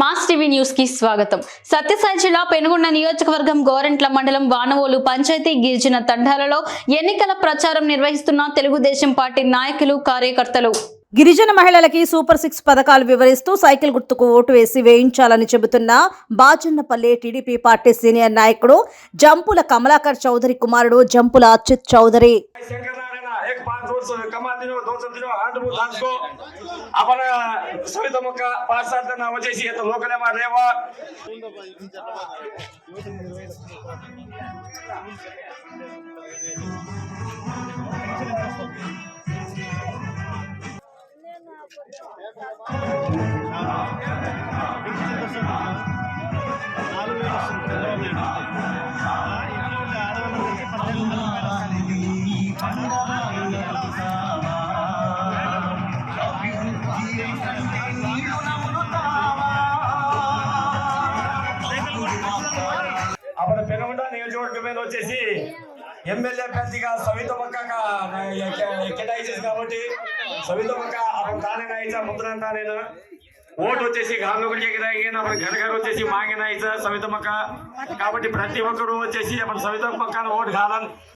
Mass TV news కి స్వాగతం. సత్యసాయి జిల్లా పెనుగొండ నియోజకవర్గం గోరంట్ల మండలం వానవోలు పంచాయతీ గిరిజన తండాలలో ఎన్నికల ప్రచారం నిర్వహిస్తున్న తెలుగుదేశం పార్టీ నాయకులు కార్యకర్తలు. గిరిజన మహిళలకి సూపర్ 6 పథకాలు వివరిస్తూ సైకిల్ గుర్తుకు ఓటు వేసి వేయించాలని చెబుతున్న బాజన్నపల్లె టీడీపీ పార్టీ సీనియర్ నాయకుడు జంపుల కమలాకర్ చౌదరి కుమారుడు జంపుల అచ్యుత్ చౌదరి. एक 5 रोज कमा दिनो 200 दिनो हाट मु दासको आपण सविता मक्का 5-7 जण వచ్చేసి येतो लोकले मा रेवा आपण पेनगొండ నియోజకవర్గం మీద వచ్చేసి ఎమ్మెల్యే అభ్యర్థిగా సవిత మక్కగా కేటాయించేసి కాబట్టి సవిత మక్క आपण ताने नाहीचा मुद्रण तानेन ఓటు వచ్చేసి గాంలోకి కేటాయించిన आपण घर घर వచ్చేసి మాగే నాయిचा సవిత మక్క కాబట్టి ప్రతి ఒక్కరు వచ్చేసి आपण సవిత మక్కను ఓటు కావాలని